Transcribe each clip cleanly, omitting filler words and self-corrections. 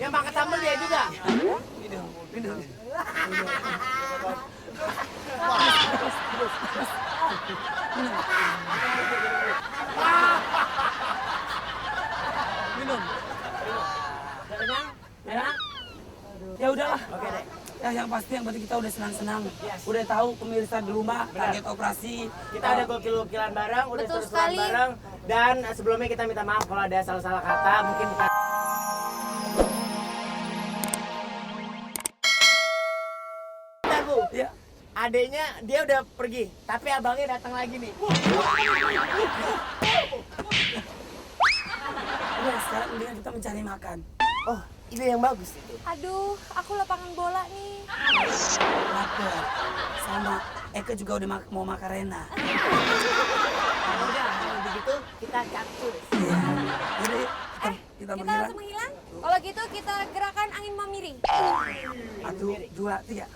Yang makan sambal dia juga. Minum. Minum. Kenyang? Enak? Ya udahlah. Oke deh. Ya yang pasti yang penting kita udah senang-senang. Udah tahu pemirsa di rumah target operasi. Kita ada gokil-gokilan bareng, udah Betul seru-seruan sekali. bareng. Dan sebelumnya kita minta maaf kalau ada salah-salah kata, mungkin kita... Bentar, Bu. Ya. Adeknya dia udah pergi, tapi abangnya datang lagi nih. Udah sekarang mendingan kita mencari makan. Oh, ide yang bagus itu. Aduh, aku lapangan bola nih. Lapar. Sama Eka juga udah mau makan Rena. Kalau udah, kalau begitu kita capcus. Iya. Jadi kita Kita menghilang. langsung menghilang. Kalau gitu kita gerakan angin mamiri. 1, 2, 3.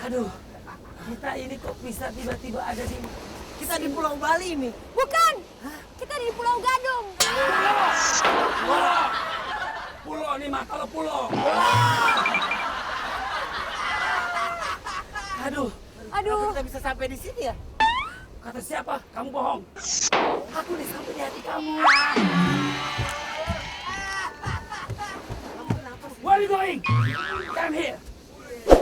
Aduh, kita ini kok bisa tiba-tiba ada di... Kita di Pulau Bali nih. Bukan! Kita di Pulau Gadung. Pulau! Pulau nih mah, kalau pulau. Aduh, Kenapa Aduh, kita bisa sampai di sini ya? kata siapa? Kamu bohong. Aku nih sampai di hati kamu. Where are you going? Come here.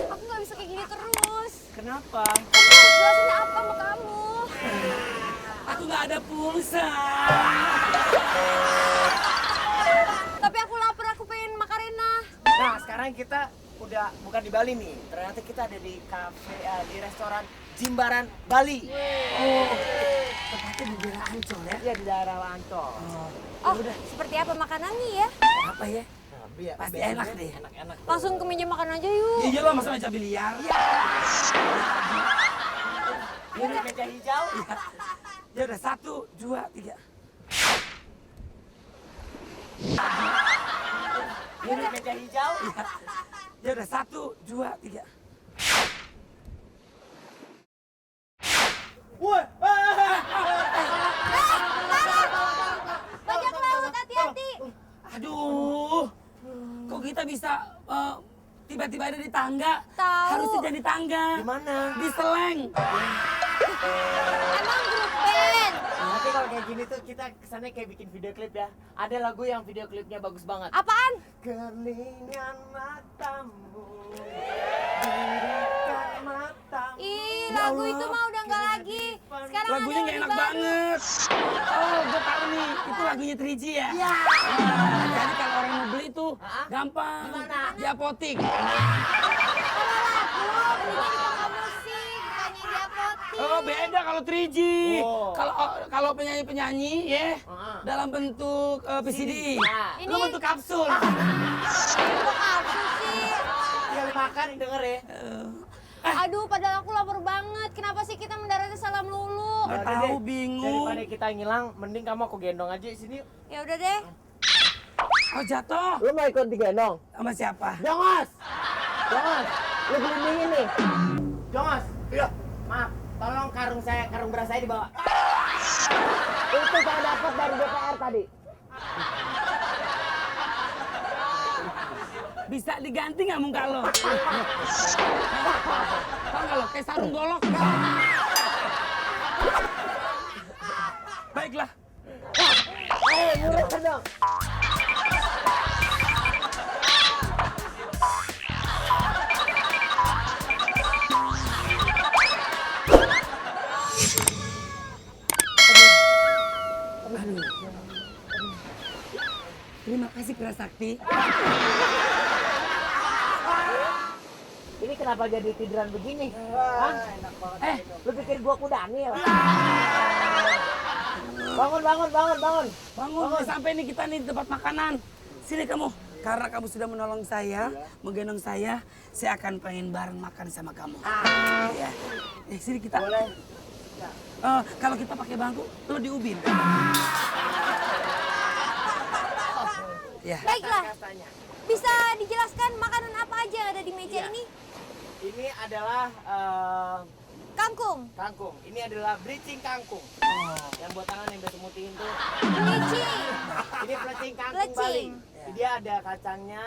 aku nggak bisa kayak gini terus. Kenapa? Aku harus jelasin apa sama kamu. Aku nggak ada pulsa. Tapi aku lapar, aku pengen makan Rena. Nah, sekarang kita udah bukan di Bali nih. Ternyata kita ada di kafe, di restoran Jimbaran Bali. Oh, tepatnya di daerah Ancol ya? Iya, di daerah Ancol. Oh, seperti apa makanannya ya? Apa ya? Nah, Pasti biasanya enak deh. Enak-enak. Langsung ke meja makan aja yuk. Iya lah, masa meja biliar. Ini meja hijau. Ya udah 1, 2, 3. Ini meja hijau. Ya udah 1, 2, 3. Woi, Bajak laut, hati-hati. Aduh, kok kita bisa tiba-tiba ada di tangga? Tahu. Harusnya jadi tangga. di mana? Di Seleng. Emang grup band. Nanti kalau kayak gini tuh kita kesannya kayak bikin video klip ya. Ada lagu yang video klipnya bagus banget. Apaan? Kerlingan matamu, birikan matamu. Ih, Ya lagu Allah. itu mah udah nggak lagi. Sekarang Lagunya ada nggak lebih enak baru. banget. Oh, gue tahu nih. Itu lagunya 3G ya? Iya. Jadi kalau orang mau beli tuh Hah? gampang. Gimana? Di apotik. Kalau lagu, belinya di toko musik, bukannya di apotik. Oh, beda kalau 3G. Oh. Kalau penyanyi-penyanyi ya Heeh. dalam bentuk VCD. Nah. Lu bentuk kapsul. Kok kapsul sih? Tinggal makan denger ya. Aduh, padahal aku lapar banget. Kenapa sih kita mendaratnya salah melulu? Nggak Udah tahu, deh, bingung. Daripada kita ngilang, mending kamu aku gendong aja sini. Ya udah deh. Oh, jatuh. Lu mau ikut digendong? Sama siapa? Jongos! Jongos! Lu gelindingin nih. Jongos! Iya. Maaf, tolong karung beras saya dibawa. Itu saya dapat dari DPR tadi. Bisa diganti nggak muka lo? Tahu nggak lo? Kayak sarung golok. Baiklah. Nyuruh dong. Aduh. Terima kasih Prasakti. Ini kenapa jadi tiduran begini? Hah? Lu pikir gua kuda nih ya? Bangun, bangun, bangun, bangun. Bangun, udah sampai nih kita nih di tempat makanan. Sini kamu. karena kamu sudah menolong saya, menggendong saya akan pengen bareng makan sama kamu. Ya. Sini kita. Boleh. Kalau kita pakai bangku, lo di ubin. Ya. Baiklah, Kastanya. bisa dijelaskan makanan apa aja yang ada di meja Iya. ini? Ini adalah Kangkung, kangkung. Ini adalah blicing kangkung. Yang buat tangan yang biasa mutihin tuh. leci, Ini pelecing kangkung Pelecing. Bali. Dia ada kacangnya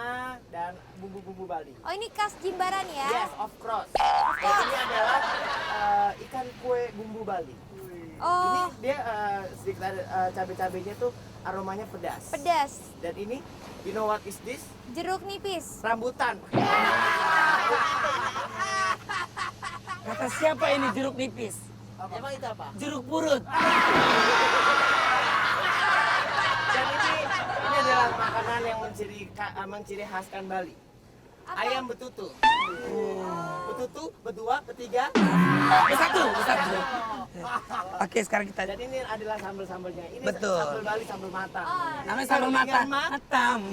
dan bumbu-bumbu Bali. oh ini khas Jimbaran ya? Yes, of course. Dan ini adalah ikan kue bumbu Bali. Ini Oh, dia sedikit ada cabai-cabainya tuh aromanya pedas. pedas, Dan ini, you know what is this? jeruk nipis. Rambutan. Kata siapa ini jeruk nipis? Emang itu apa? Jeruk purut. Dan ini adalah makanan yang menciri khaskan Bali. Apa? Ayam betutu. Betutu, berdua, bertiga. Bersatu. Oke, sekarang kita. Dan ini adalah sambal-sambalnya. Ini Betul. sambal Bali, sambal matang. Oh, Namanya sambal mata. Matamu.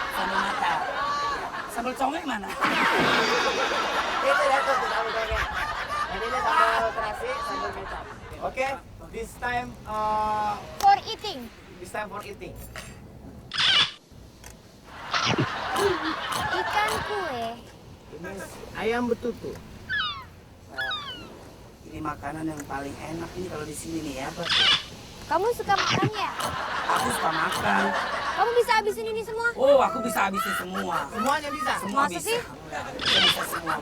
Sambal mata. Sambal congek mana? Itu ya tuh sambal congek. Dan ini sambal terasi, sambal kecap. Oke, this time for eating. for eating. Ikan kue. Ini ayam betutu. Ini makanan yang paling enak ini kalau di sini nih ya. Kamu suka makan ya? Aku suka makan. Kamu bisa habisin ini semua? Oh, aku bisa habisin semua. Semuanya bisa. Semua Masa bisa. sih? Bisa semua.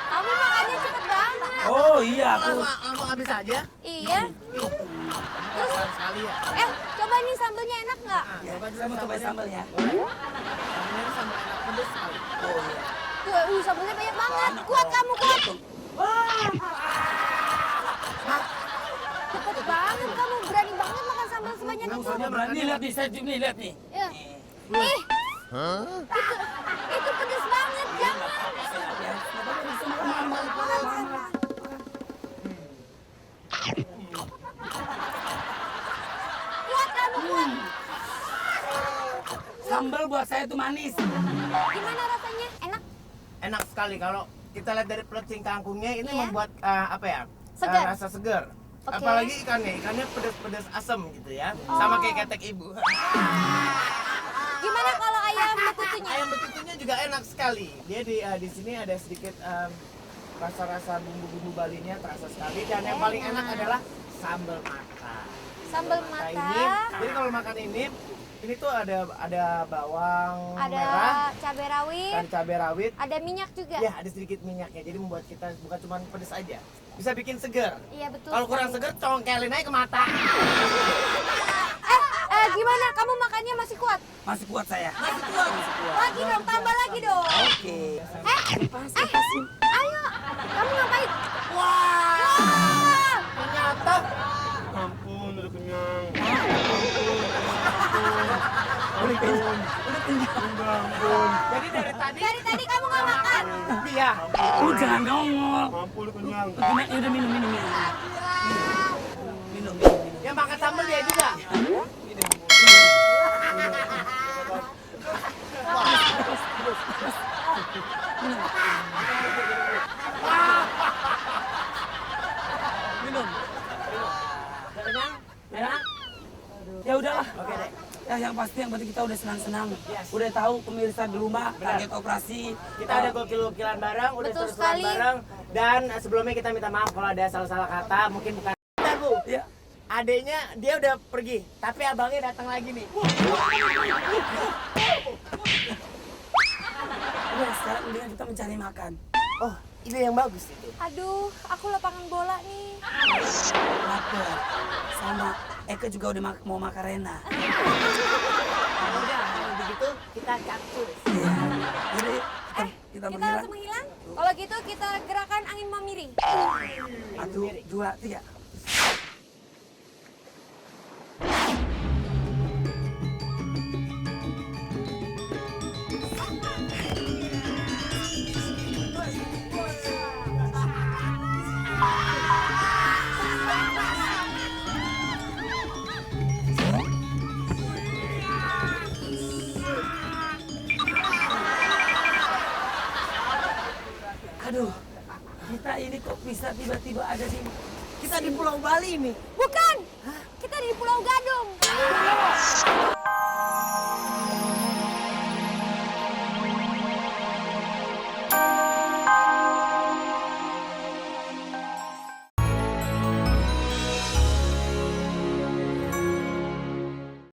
Kamu makannya cepet banget. Oh iya, aku. Langsung habis aja. Iya. Terus sekali ya. Coba nih sambelnya enak nggak? Saya mau coba sambal ya. Ini sambal enak pedes sekali. Oh iya. Tuh, sambelnya banyak banget. Kuat kamu, kuat. Cepet banget kamu, berani banget makan sambal sebanyak itu. Saya berani lihat nih, saya nih lihat nih. Ya. Ih, itu pedes banget, jangan. Kuat kamu, kuat. Sambal buat saya itu manis. Gimana rasanya? Enak? Enak sekali kalau kita lihat dari pelecing kangkungnya ini Iya. membuat apa ya? Segar. Rasa segar. Oke. Apalagi ikannya pedas-pedas asam gitu ya. Sama kayak ketek ibu. Gimana kalau ayam betutunya? Ayam betutunya juga enak sekali. Dia di sini ada sedikit rasa-rasa bumbu-bumbu Balinya terasa sekali dan yang paling enak adalah sambal mata. Sambal Nah, mata, ini, jadi kalau makan ini tuh ada bawang ada merah, cabai rawit, ada cabai rawit. ada minyak juga. Ya, ada sedikit minyaknya. Jadi membuat kita bukan cuma pedas aja. Bisa bikin segar. Iya betul. Kalau kurang sekali. segar, congkelin aja ke mata. Gimana? Kamu makannya masih kuat? Masih kuat saya. Lagi dong, tambah lagi dong. Oke. Ayo, kamu ngapain? Wah! Ternyata. Ampun, udah kenyang. Jadi Dari tadi kamu nggak makan. Iya. Lu jangan nongol. Ampun, udah kenyang. Udah minum. Minum. Yang makan sambal dia juga. Kenyang? Enak? Ya udahlah. Oke deh. Ya yang pasti yang penting kita udah senang-senang. Udah tahu pemirsa di rumah target operasi. Kita ada gokil-gokilan bareng, udah Betul seru-seruan sekali. bareng. Dan sebelumnya kita minta maaf kalau ada salah-salah kata, mungkin bukan. Bentar, Bu. Ya. Adeknya dia udah pergi, tapi abangnya datang lagi nih. Udah sekarang mendingan kita mencari makan. Oh, ide yang bagus itu. Aduh, aku lapangan bola nih. Lapar. Sama Eka juga udah mau makan Rena. Udah, kalau begitu kita capcus. Iya. Jadi kita Kita menghilang. langsung menghilang? Kalau gitu kita gerakan angin mamiri. 1, 2, 3. Aduh, kita ini kok bisa tiba-tiba ada di... Kita di Pulau Bali nih. Bukan, kita di Pulau Gadung.